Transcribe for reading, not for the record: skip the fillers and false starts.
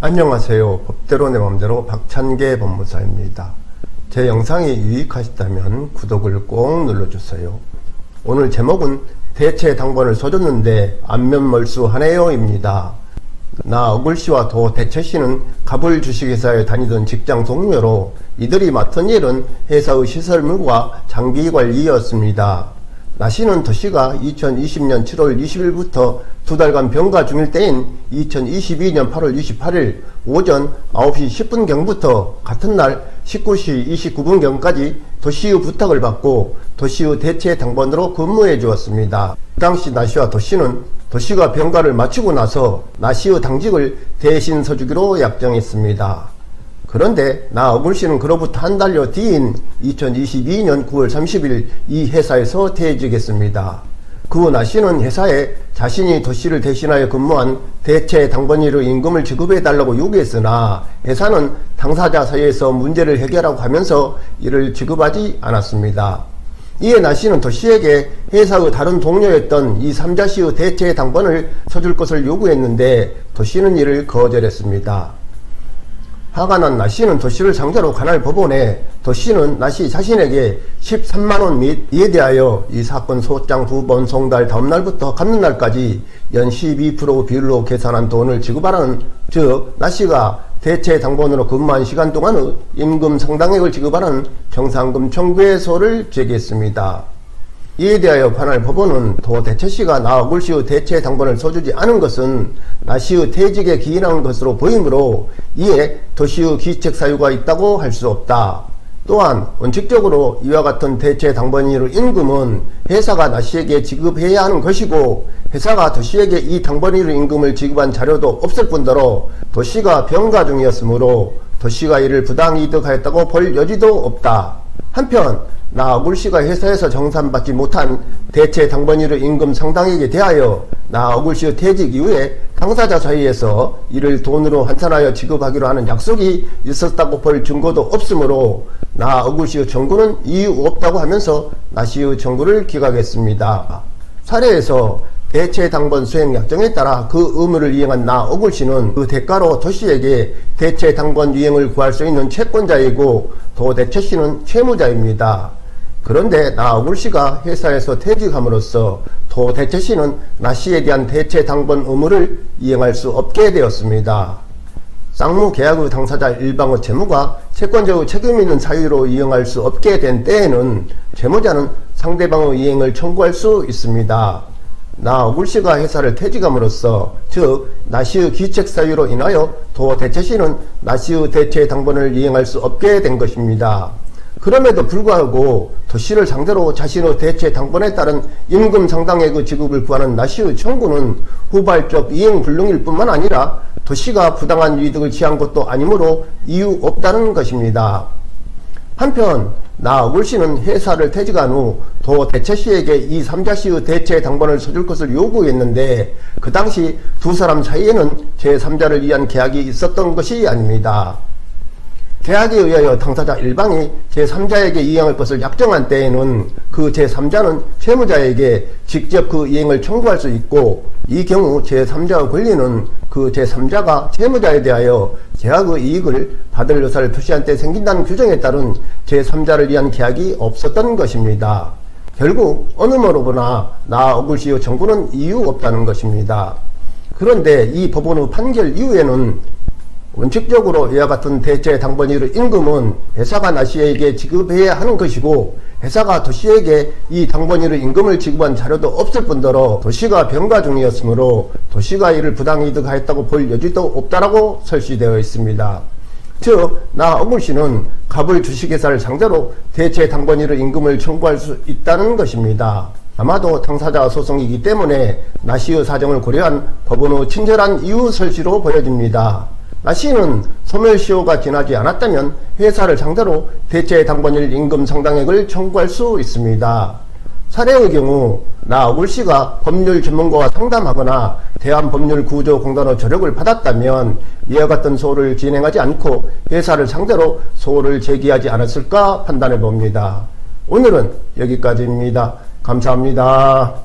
안녕하세요. 법대로 내 맘대로 박찬계 법무사입니다. 제 영상이 유익하셨다면 구독을 꼭 눌러주세요. 오늘 제목은 대체 당번을 써줬는데 안면멀수하네요 입니다. 나 억울씨와 도 대체씨는 갑을 주식회사에 다니던 직장 동료로 이들이 맡은 일은 회사의 시설물과 장비관리였습니다. 나씨는 도씨가 2020년 7월 20일부터 두 달간 병가 중일 때인 2022년 8월 28일 오전 9시 10분경부터 같은 날 19시 29분경까지 도씨의 부탁을 받고 도씨의 대체 당번으로 근무해 주었습니다. 그 당시 나씨와 도씨는 도씨가 병가를 마치고 나서 나씨의 당직을 대신 서주기로 약정했습니다. 그런데 나 억울씨는 그로부터 한 달여 뒤인 2022년 9월 30일 이 회사에서 퇴직했습니다. 그 후 나씨는 회사에 자신이 도씨를 대신하여 근무한 대체 당번이로 임금을 지급해달라고 요구했으나 회사는 당사자 사이에서 문제를 해결하고 하면서 이를 지급하지 않았습니다. 이에 나씨는 도씨에게 회사의 다른 동료였던 이 3자씨의 대체 당번을 써줄 것을 요구했는데 도씨는 이를 거절했습니다. 화가 난 나씨는 도씨를 상대로 관할 법원에 도씨는 나씨 자신에게 13만원 및 이에 대하여 이 사건 소장 2번 송달 다음날부터 갚는 날까지 연 12% 비율로 계산한 돈을 지급하라는, 즉 나씨가 대체 당번으로 근무한 시간 동안의 임금 상당액을 지급하라는 정상금 청구의소를 제기했습니다. 이에 대하여 관할 법원은 도 대체씨가 나 억울씨의 대체 당번을 써주지 않은 것은 나씨의 퇴직에 기인한 것으로 보이므로 이에 도씨의 기책 사유가 있다고 할 수 없다. 또한 원칙적으로 이와 같은 대체 당번이로 임금은 회사가 나씨에게 지급해야 하는 것이고 회사가 도씨에게 이 당번이로 임금을 지급한 자료도 없을 뿐더러 도씨가 병가 중이었으므로 도씨가 이를 부당이득하였다고 볼 여지도 없다. 한편 나 억울씨가 회사에서 정산받지 못한 대체 당번이로 임금 상당액에 대하여 나 억울씨의 퇴직 이후에 당사자 사이에서 이를 돈으로 환산하여 지급하기로 하는 약속이 있었다고 볼 증거도 없으므로 나 억울씨의 청구는 이유 없다고 하면서 나씨의 청구를 기각했습니다. 사례에서 대체 당번 수행 약정에 따라 그 의무를 이행한 나 억울씨는 그 대가로 도씨에게 대체 당번 이행을 구할 수 있는 채권자이고 도 대체씨는 채무자입니다. 그런데 나 억울씨가 회사에서 퇴직함으로써 도 대체씨는 나씨에 대한 대체 당번 의무를 이행할 수 없게 되었습니다. 쌍무 계약의 당사자 일방의 채무가 채권자의 책임 있는 사유로 이행할 수 없게 된 때에는 채무자는 상대방의 이행을 청구할 수 있습니다. 나 억울씨가 회사를 퇴직함으로써, 즉 나씨의 기책 사유로 인하여 도 대체씨는 나씨의 대체 당번을 이행할 수 없게 된 것입니다. 그럼에도 불구하고 도씨를 상대로 자신의 대체 당번에 따른 임금 상당액의 지급을 구하는 나씨의 청구는 후발적 이행 불능일 뿐만 아니라 도씨가 부당한 이득을 취한 것도 아니므로 이유 없다는 것입니다. 한편 나 억울씨는 회사를 퇴직한 후 도 대체씨에게 이 3자씨의 대체 당번을 써줄 것을 요구했는데 그 당시 두 사람 사이에는 제3자를 위한 계약이 있었던 것이 아닙니다. 계약에 의하여 당사자 일방이 제3자에게 이행할 것을 약정한 때에는 그 제3자는 채무자에게 직접 그 이행을 청구할 수 있고, 이 경우 제3자의 권리는 그 제3자가 채무자에 대하여 계약의 이익을 받을 의사를 표시한 때 생긴다는 규정에 따른 제3자를 위한 계약이 없었던 것입니다. 결국 어느 뭐로 보나 나 억울씨의 청구는 이유 없다는 것입니다. 그런데 이 법원의 판결 이후에는 원칙적으로 이와 같은 대체 당번이로 임금은 회사가 나씨에게 지급해야 하는 것이고 회사가 도씨에게 이 당번이로 임금을 지급한 자료도 없을 뿐더러 도씨가 병가 중이었으므로 도씨가 이를 부당이득하였다고 볼 여지도 없다라고 설시되어 있습니다. 즉 나 억울씨는 갑을 주식회사를 상대로 대체 당번이로 임금을 청구할 수 있다는 것입니다. 아마도 당사자 소송이기 때문에 나씨의 사정을 고려한 법원의 친절한 이유 설시로 보여집니다. 나씨는 소멸시효가 지나지 않았다면 회사를 상대로 대체 당번일 임금 상당액을 청구할 수 있습니다. 사례의 경우 나 억울씨가 법률 전문가와 상담하거나 대한법률구조공단의 조력을 받았다면 이와 같은 소를 진행하지 않고 회사를 상대로 소를 제기하지 않았을까 판단해 봅니다. 오늘은 여기까지입니다. 감사합니다.